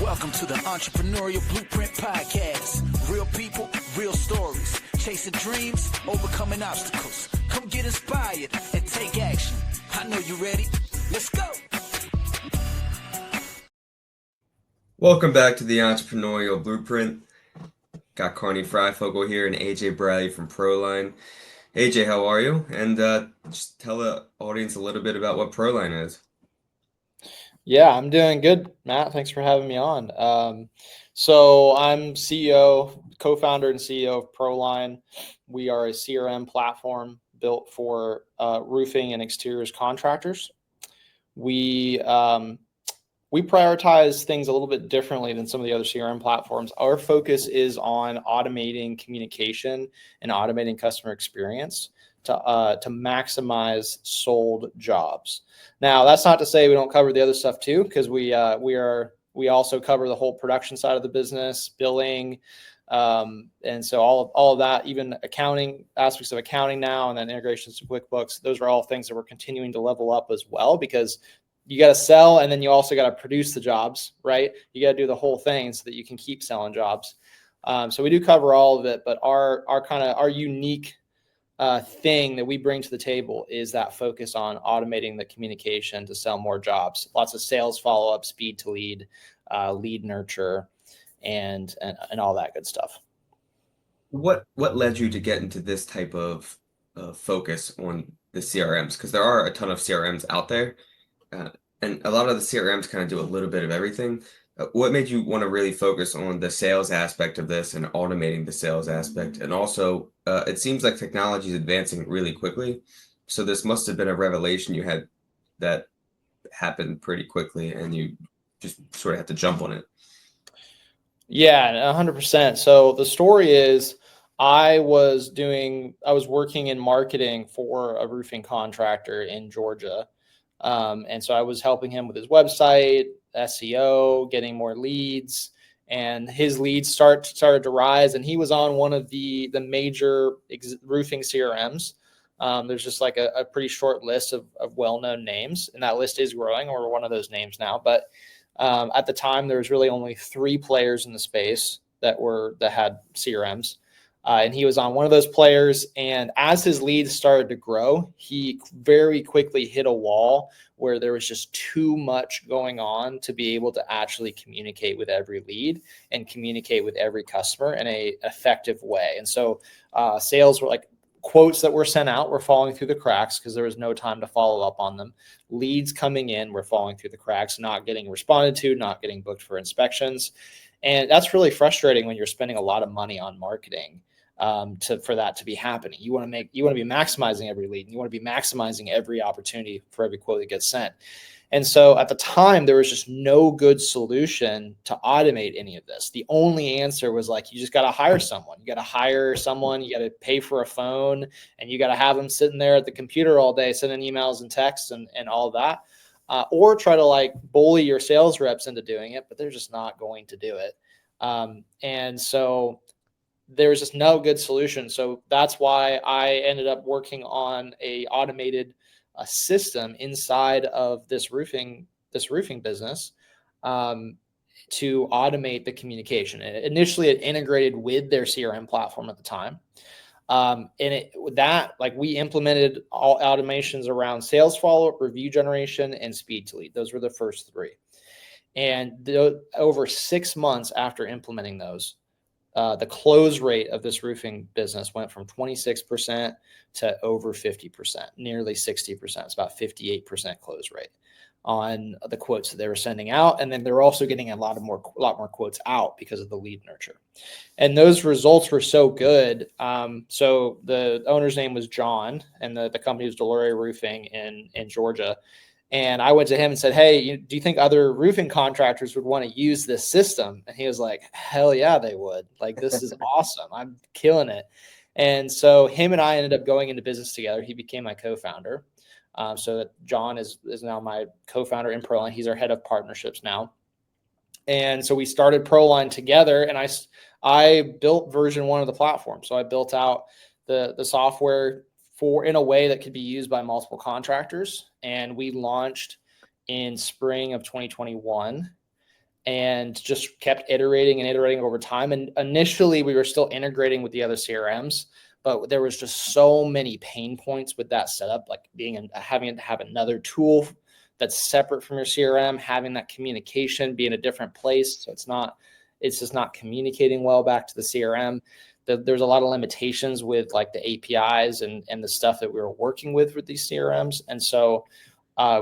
Welcome to the Entrepreneurial Blueprint Podcast. Real people, real stories. Chasing dreams, overcoming obstacles. Come get inspired and take action. I know you're ready. Let's go. Welcome back to the Entrepreneurial Blueprint. Got Carney Fryfogle here and AJ Briley from Proline. AJ, how are you? And just tell the audience a little bit about what Proline is. Yeah, I'm doing good, Matt. Thanks for having me on. So I'm CEO, co-founder and CEO of Proline. We are a CRM platform built for roofing and exteriors contractors. We prioritize things a little bit differently than some of the other CRM platforms. Our focus is on automating communication and automating customer experience to maximize sold jobs. Now, that's not to say we don't cover the other stuff too, because we also cover the whole production side of the business, billing, and so all of that, even accounting, aspects of accounting now, and then integrations to QuickBooks. Those are all things that we're continuing to level up as well, because you got to sell, and then you also got to produce the jobs, right? You got to do the whole thing so that you can keep selling jobs. So we do cover all of it, but our unique thing that we bring to the table is that focus on automating the communication to sell more jobs. Lots of sales follow-up, speed to lead, lead nurture, and all that good stuff. What led you to get into this type of focus on the CRMs? Because there are a ton of CRMs out there, and a lot of the CRMs kind of do a little bit of everything. What made you want to really focus on the sales aspect of this and automating the sales aspect? And also, it seems like technology is advancing really quickly. So this must have been a revelation you had that happened pretty quickly, and you just sort of had to jump on it. Yeah, 100%. So the story is I was working in marketing for a roofing contractor in Georgia. And so I was helping him with his website, SEO, getting more leads, and his leads started to rise. And he was on one of the major roofing CRMs. There's just like a pretty short list of well-known names, and that list is growing. We're one of those names now. But at the time, there was really only 3 players in the space that had CRMs. And he was on one of those players. And as his leads started to grow, he very quickly hit a wall where there was just too much going on to be able to actually communicate with every lead and communicate with every customer in an effective way. And so sales were like quotes that were sent out were falling through the cracks because there was no time to follow up on them. Leads coming in were falling through the cracks, not getting responded to, not getting booked for inspections. And that's really frustrating when you're spending a lot of money on marketing. For that to be happening. You want to be maximizing every lead, and you want to be maximizing every opportunity for every quote that gets sent. And so at the time, there was just no good solution to automate any of this. The only answer was like, you just got to hire someone. You got to hire someone, you got to pay for a phone, and you got to have them sitting there at the computer all day, sending emails and texts and all of that. Or try to like bully your sales reps into doing it, but they're just not going to do it. And so there was just no good solution. So that's why I ended up working on a automated system inside of this roofing business to automate the communication. And initially, it integrated with their CRM platform at the time. We implemented all automations around sales follow-up, review generation, and speed to lead. Those were the first 3. And over 6 months after implementing those, the close rate of this roofing business went from 26% to over 50%, nearly 60%. It's about 58% close rate on the quotes that they were sending out. And then they're also getting a lot more quotes out because of the lead nurture. And those results were so good. So the owner's name was John, and the company was Delore Roofing in Georgia. And I went to him and said, hey, do you think other roofing contractors would want to use this system? And he was like, hell yeah, they would. Like, this is awesome. I'm killing it. And so him and I ended up going into business together. He became my co-founder. So that John is now my co-founder in Proline. He's our head of partnerships now. And so we started Proline together, and I built version 1 of the platform. So I built out the software in a way that could be used by multiple contractors. And we launched in spring of 2021. and just kept iterating and iterating over time. And initially we were still integrating with the other CRMs, but there was just so many pain points with that setup, like having to have another tool that's separate from your CRM, having that communication be in a different place. So it's just not communicating well back to the CRM. There's a lot of limitations with like the APIs and the stuff that we were working with these CRMs. And so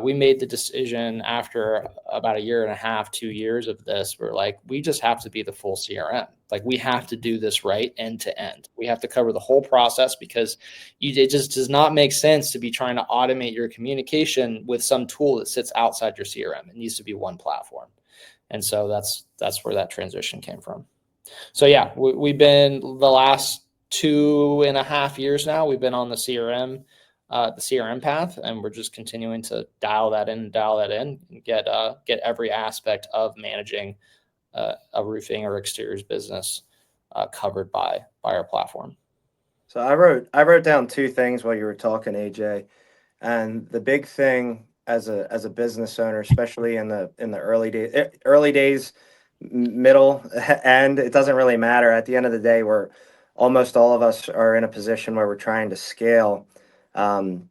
we made the decision after about 1.5 2 years of this. We're like, we just have to be the full CRM. Like, we have to do this right end to end. We have to cover the whole process, because it just does not make sense to be trying to automate your communication with some tool that sits outside your CRM. It needs to be one platform. And so that's where that transition came from. So yeah, we've been the last 2.5 years now, we've been on the CRM path, and we're just continuing to dial that in and get every aspect of managing a roofing or exteriors business covered by our platform. So I wrote down 2 things while you were talking, AJ, and the big thing as a business owner, especially in the early days, middle, end, it doesn't really matter. At the end of the day, we're almost all of us are in a position where we're trying to scale. And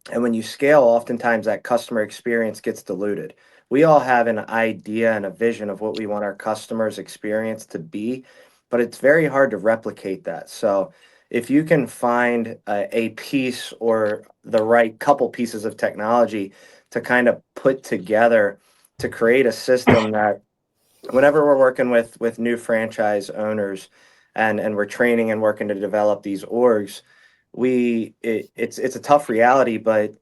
when you scale, oftentimes that customer experience gets diluted. We all have an idea and a vision of what we want our customers' experience to be, but it's very hard to replicate that. So if you can find a piece or the right couple pieces of technology to kind of put together to create a system that whenever we're working with new franchise owners and we're training and working to develop these orgs, it's a tough reality, but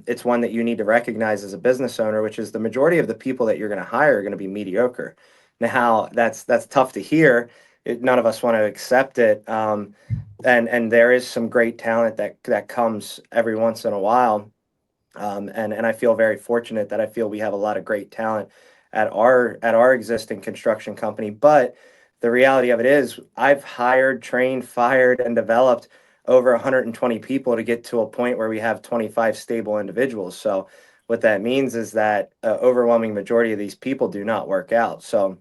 it's one that you need to recognize as a business owner, which is the majority of the people that you're going to hire are going to be mediocre. Now that's tough to hear. None of us want to accept it. And there is some great talent that comes every once in a while. And I feel very fortunate that I feel we have a lot of great talent at our existing construction company. But the reality of it is I've hired, trained, fired, and developed over 120 people to get to a point where we have 25 stable individuals. So what that means is that overwhelming majority of these people do not work out. So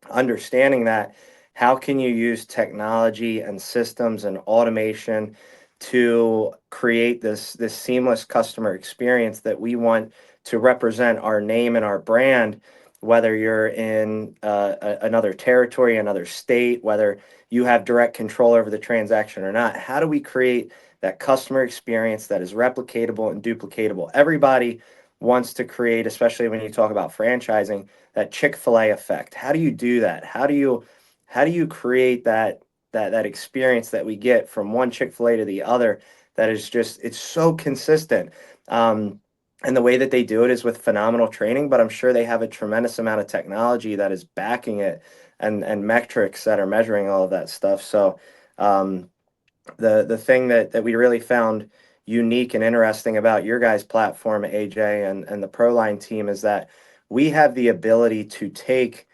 understanding that, how can you use technology and systems and automation to create this seamless customer experience that we want to represent our name and our brand, whether you're in another territory, another state, whether you have direct control over the transaction or not? How do we create that customer experience that is replicatable and duplicatable? Everybody wants to create, especially when you talk about franchising, that Chick-fil-A effect. How do you do that? How do you create that experience that we get from one Chick-fil-A to the other that is just, it's so consistent? And the way that they do it is with phenomenal training, but I'm sure they have a tremendous amount of technology that is backing it and metrics that are measuring all of that stuff. So the thing that we really found unique and interesting about your guys' platform, AJ, and the Proline team, is that we have the ability to take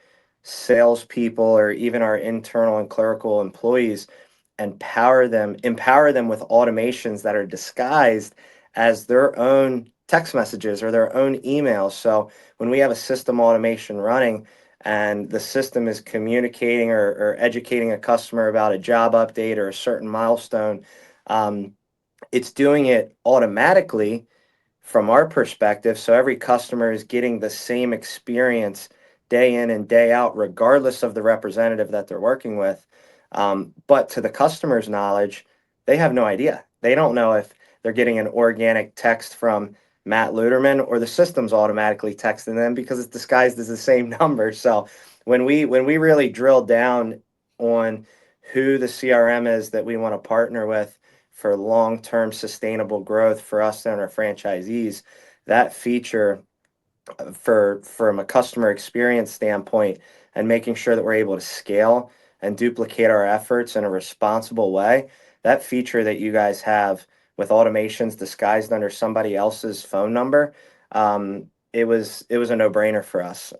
salespeople or even our internal and clerical employees and empower them with automations that are disguised as their own text messages or their own emails. So when we have a system automation running and the system is communicating or educating a customer about a job update or a certain milestone, it's doing it automatically from our perspective. So every customer is getting the same experience day in and day out, regardless of the representative that they're working with. But to the customer's knowledge, they have no idea. They don't know if they're getting an organic text from Matt Luderman or the system's automatically texting them because it's disguised as the same number. So when we really drill down on who the CRM is that we want to partner with for long-term sustainable growth for us and our franchisees, that feature from a customer experience standpoint and making sure that we're able to scale and duplicate our efforts in a responsible way, that feature that you guys have with automations disguised under somebody else's phone number, it was a no-brainer for us.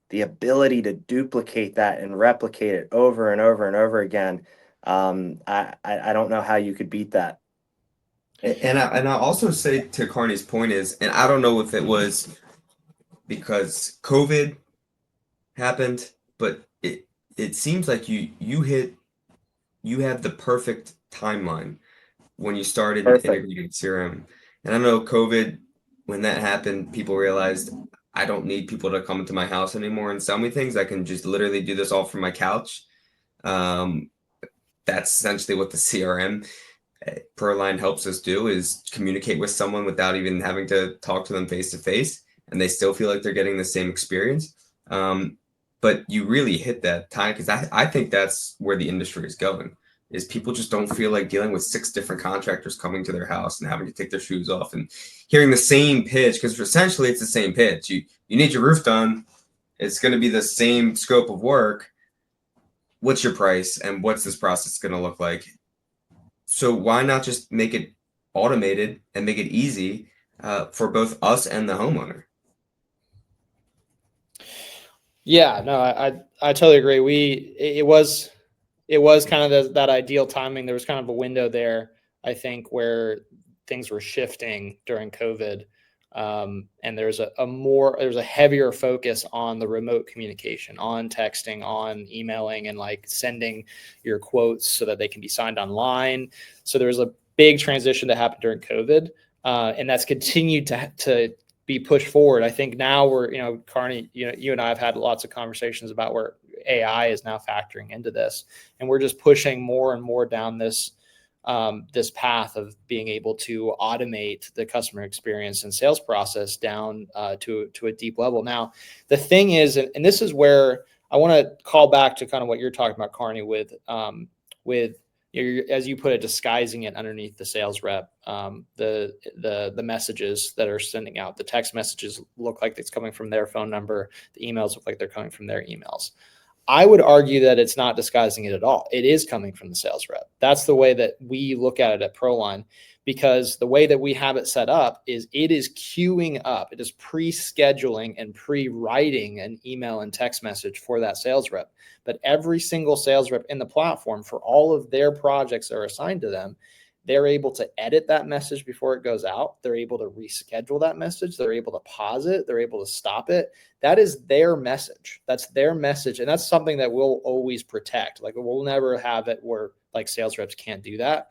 The ability to duplicate that and replicate it over and over and over again, I don't know how you could beat that. And I also say to Carney's point is, and I don't know if it was because COVID happened, but it seems like you have the perfect timeline when you started and Perfect. integrated CRM. And I know COVID, when that happened, people realized I don't need people to come into my house anymore and sell me things. I can just literally do this all from my couch. Um, that's essentially what the CRM Proline helps us do, is communicate with someone without even having to talk to them face to face, and they still feel like they're getting the same experience. But you really hit that time, because I think that's where the industry is going, is people just don't feel like dealing with 6 different contractors coming to their house and having to take their shoes off and hearing the same pitch, because essentially it's the same pitch. You need your roof done. It's going to be the same scope of work. What's your price and what's this process going to look like? So why not just make it automated and make it easy for both us and the homeowner? Yeah, no, I totally agree. It was kind of that ideal timing. There was kind of a window there, I think, where things were shifting during COVID. And there's a heavier focus on the remote communication, on texting, on emailing, and like sending your quotes so that they can be signed online. So there's a big transition that happened during COVID. And that's continued to be pushed forward. I think now we're, Carney, you and I have had lots of conversations about where AI is now factoring into this, and we're just pushing more and more down this path of being able to automate the customer experience and sales process down to a deep level. Now, the thing is, and this is where I want to call back to kind of what you're talking about, Carney, with as you put it, disguising it underneath the sales rep. The messages that are sending out, the text messages look like it's coming from their phone number. The emails look like they're coming from their emails. I would argue that it's not disguising it at all. It is coming from the sales rep. That's the way that we look at it at Proline, because the way that we have it set up is it is queuing up. It is pre-scheduling and pre-writing an email and text message for that sales rep. But every single sales rep in the platform, for all of their projects that are assigned to them, they're able to edit that message before it goes out. They're able to reschedule that message. They're able to pause it. They're able to stop it. That is their message. That's their message. And that's something that we'll always protect. Like, we'll never have it where like sales reps can't do that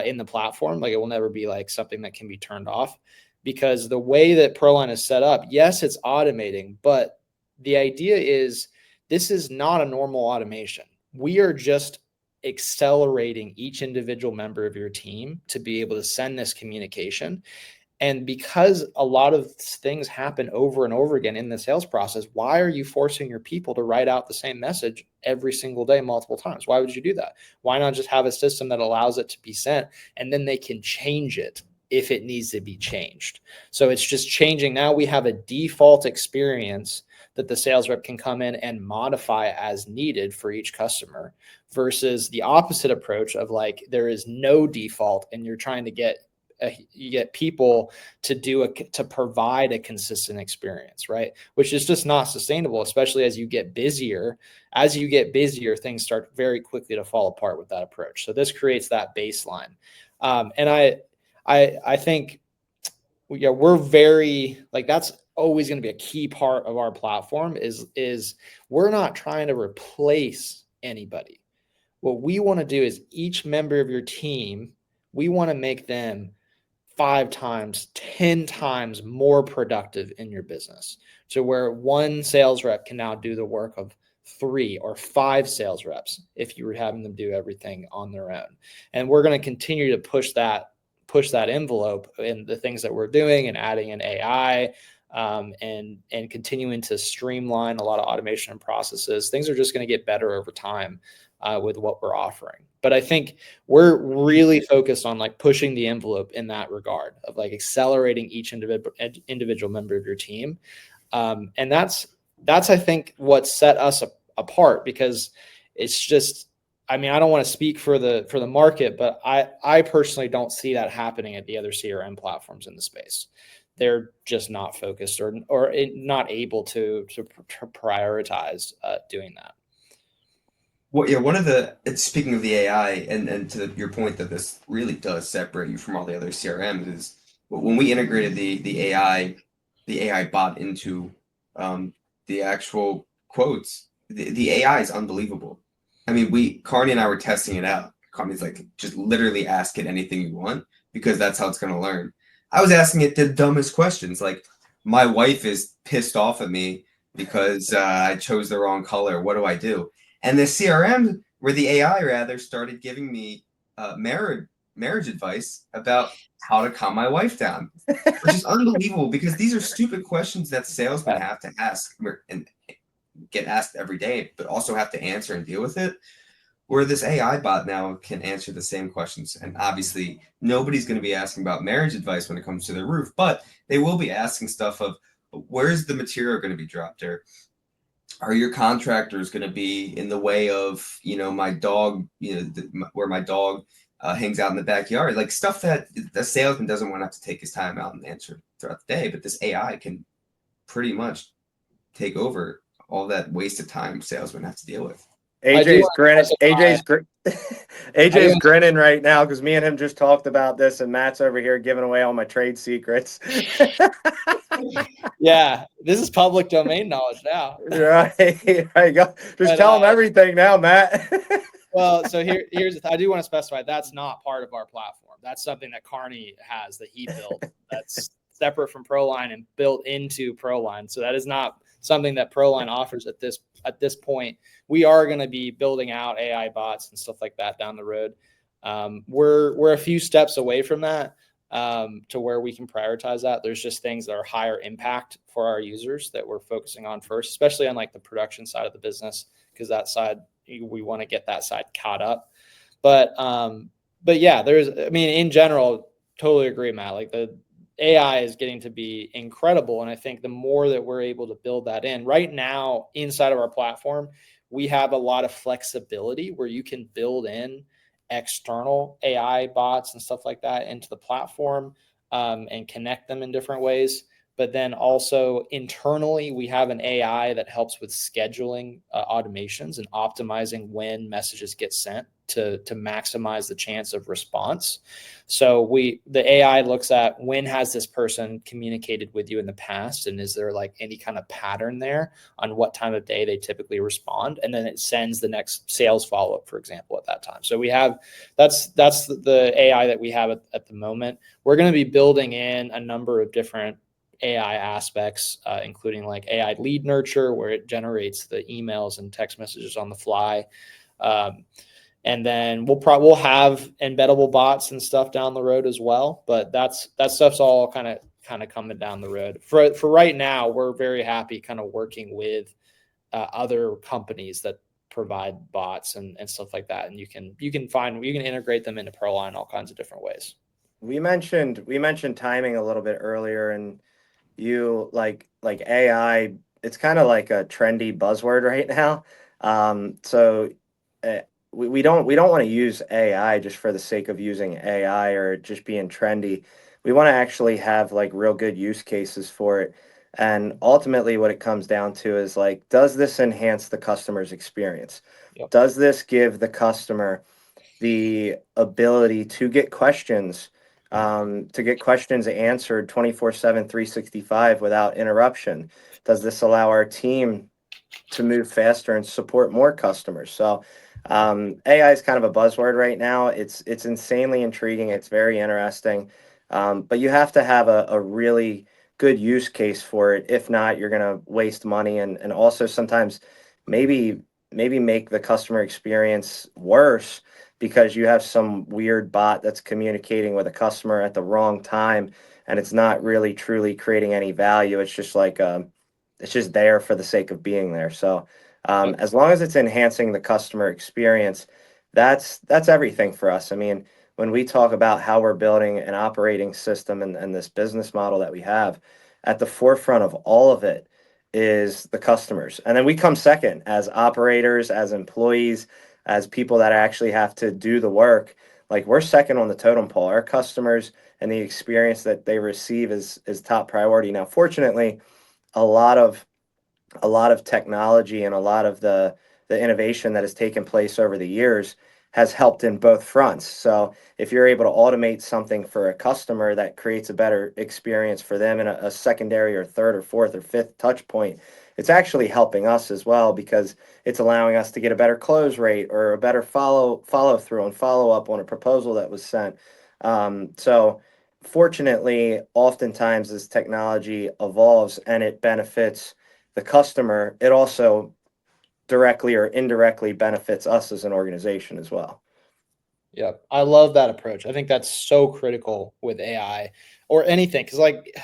in the platform. Like, it will never be like something that can be turned off, because the way that Proline is set up, yes, it's automating, but the idea is this is not a normal automation. We are just accelerating each individual member of your team to be able to send this communication. And because a lot of things happen over and over again in the sales process, why are you forcing your people to write out the same message every single day, multiple times? Why would you do that? Why not just have a system that allows it to be sent, and then they can change it if it needs to be changed? So it's just changing. Now we have a default experience that the sales rep can come in and modify as needed for each customer, versus the opposite approach of like, there is no default and you're trying to get people to provide a consistent experience, right? Which is just not sustainable, especially as you get busier. As you get busier, things start very quickly to fall apart with that approach. So this creates that baseline. And I think, we're very, like, that's always going to be a key part of our platform is we're not trying to replace anybody. What we want to do is each member of your team, we want to make them 5 times, 10 times more productive in your business. So where one sales rep can now do the work of 3 or 5 sales reps if you were having them do everything on their own. And we're going to continue to push that envelope in the things that we're doing, and adding in AI, and continuing to streamline a lot of automation and processes. Things are just going to get better over time with what we're offering. But I think we're really focused on like pushing the envelope in that regard of like accelerating each individual member of your team. And that's I think what set us apart, because it's just, I mean, I don't want to speak for the market, but I personally don't see that happening at the other CRM platforms in the space. They're just not focused or not able to prioritize doing that. Well, yeah, speaking of the AI, and to your point that this really does separate you from all the other CRMs, is when we integrated the AI bot into the actual quotes, the AI is unbelievable. I mean, Carney and I were testing it out. Carney's like, just literally ask it anything you want because that's how it's going to learn. I was asking it the dumbest questions. Like, my wife is pissed off at me because I chose the wrong color. What do I do? And the CRM, where the AI rather started giving me marriage advice about how to calm my wife down, which is unbelievable because these are stupid questions that salesmen have to ask and get asked every day, but also have to answer and deal with it. Where this AI bot now can answer the same questions. And obviously, nobody's going to be asking about marriage advice when it comes to their roof, but they will be asking stuff of where's the material going to be dropped, or are your contractors going to be in the way of, my dog, where my dog hangs out in the backyard, like stuff that the salesman doesn't want to have to take his time out and answer throughout the day. But this AI can pretty much take over all that wasted time salesmen have to deal with. AJ's grinning. AJ's do- grinning right now because me and him just talked about this, and Matt's over here giving away all my trade secrets. Yeah, this is public domain knowledge now. Right. There you go. Just tell him everything now, Matt. Well, so here's I do want to specify that's not part of our platform. That's something that Carney has that he built. That's separate from Proline and built into Proline. So that is not something that Proline offers at this point. We are going to be building out AI bots and stuff like that down the road. We're a few steps away from that, to where we can prioritize that. There's just things that are higher impact for our users that we're focusing on first, especially on like the production side of the business, because that side, we want to get that side caught up. But yeah, in general, totally agree, Matt. Like the AI is getting to be incredible. And I think the more that we're able to build that in right now inside of our platform, we have a lot of flexibility where you can build in external AI bots and stuff like that into the platform, and connect them in different ways. But then also internally, we have an AI that helps with scheduling automations and optimizing when messages get sent to maximize the chance of response. So the AI looks at when has this person communicated with you in the past, and is there like any kind of pattern there on what time of day they typically respond, and then it sends the next sales follow-up, for example, at that time. So that's the AI that we have at the moment. We're going to be building in a number of different AI aspects, including like AI lead nurture, where it generates the emails and text messages on the fly. And then we'll have embeddable bots and stuff down the road as well. But that stuff's all kind of coming down the road. For right now, we're very happy kind of working with other companies that provide bots and stuff like that. And you can integrate them into Proline all kinds of different ways. We mentioned timing a little bit earlier, and you like AI. It's kind of like a trendy buzzword right now. So we don't want to use AI just for the sake of using AI or just being trendy. We want to actually have like real good use cases for it. And ultimately what it comes down to is like, does this enhance the customer's experience? Yep. Does this give the customer the ability to get questions answered 24/7, 365 without interruption? Does this allow our team to move faster and support more customers? So AI is kind of a buzzword right now. It's insanely intriguing. It's very interesting. But you have to have a really good use case for it. If not, you're going to waste money and also sometimes maybe make the customer experience worse because you have some weird bot that's communicating with a customer at the wrong time, and it's not really truly creating any value. It's just like it's just there for the sake of being there. So as long as it's enhancing the customer experience, that's everything for us. I mean, when we talk about how we're building an operating system and this business model that we have, at the forefront of all of it is the customers. And then we come second as operators, as employees, as people that actually have to do the work. Like, we're second on the totem pole. Our customers and the experience that they receive is top priority. Now, fortunately, a lot of technology and a lot of the innovation that has taken place over the years has helped in both fronts. So if you're able to automate something for a customer that creates a better experience for them in a secondary or third or fourth or fifth touch point, it's actually helping us as well, because it's allowing us to get a better close rate or a better follow through and follow up on a proposal that was sent. So fortunately, oftentimes as technology evolves and it benefits the customer, it also directly or indirectly benefits us as an organization as well. Yeah, I love that approach. I think that's so critical with AI or anything. Cause like,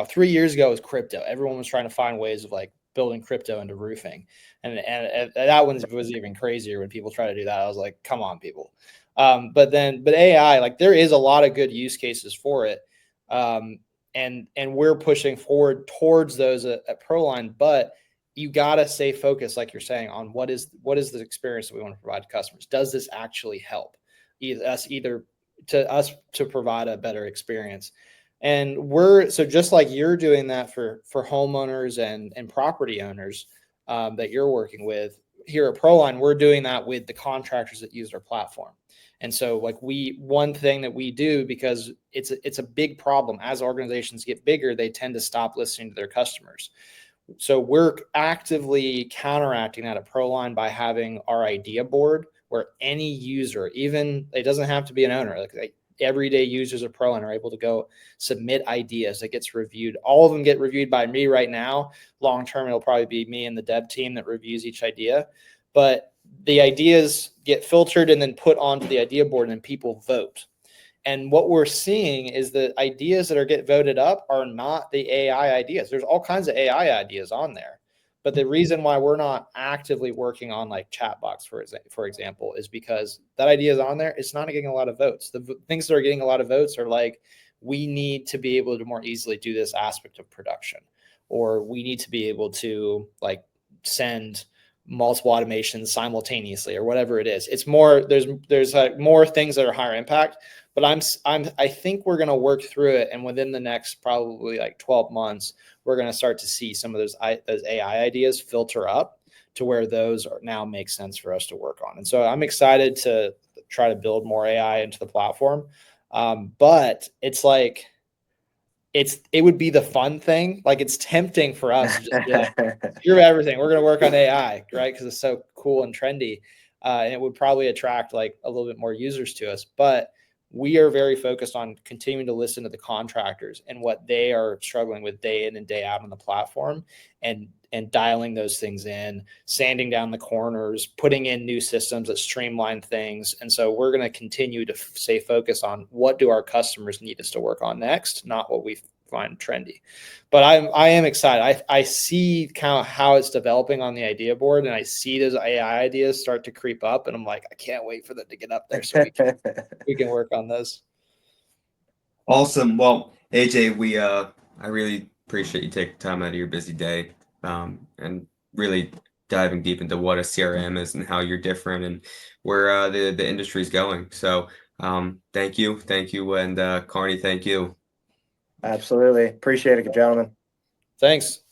3 years ago was crypto. Everyone was trying to find ways of like building crypto into roofing. And that one was even crazier when people try to do that. I was like, come on, people. But AI, like there is a lot of good use cases for it. And we're pushing forward towards those at Proline, but you got to stay focused, like you're saying, on what is the experience that we want to provide to customers. Does this actually help either to provide a better experience? And so just like you're doing that for homeowners and property owners that you're working with here at Proline, we're doing that with the contractors that use our platform. And so like one thing that we do, because it's a big problem as organizations get bigger, they tend to stop listening to their customers. So we're actively counteracting that at Proline by having our idea board where any user, even it doesn't have to be an owner, like everyday users of Proline are able to go submit ideas that gets reviewed. All of them get reviewed by me right now. Long term, it'll probably be me and the dev team that reviews each idea. But the ideas get filtered and then put onto the idea board, and people vote. And what we're seeing is the ideas that get voted up are not the AI ideas. There's all kinds of AI ideas on there. But the reason why we're not actively working on like chatbots, for example, is because that idea is on there. It's not getting a lot of votes. The things that are getting a lot of votes are like, we need to be able to more easily do this aspect of production, or we need to be able to like send multiple automations simultaneously, or whatever it is. It's more, there's like more things that are higher impact. But I think we're going to work through it, and within the next probably like 12 months, we're going to start to see some of those AI ideas filter up to where those now make sense for us to work on. And so I'm excited to try to build more AI into the platform. But it's like it would be the fun thing. Like it's tempting for us to just be like, screw everything, we're going to work on AI, right? Because it's so cool and trendy, and it would probably attract like a little bit more users to us. But we are very focused on continuing to listen to the contractors and what they are struggling with day in and day out on the platform, and dialing those things in, sanding down the corners, putting in new systems that streamline things. And so we're going to continue to stay focused on what do our customers need us to work on next, not what we find trendy. But I am excited. I see kind of how it's developing on the idea board, and I see those AI ideas start to creep up, and I'm like, I can't wait for them to get up there so we can work on those. Awesome. Well, AJ, I really appreciate you taking time out of your busy day, and really diving deep into what a CRM is and how you're different and where the industry is going. So thank you, and Carney, thank you. Absolutely. Appreciate it, gentlemen. Thanks.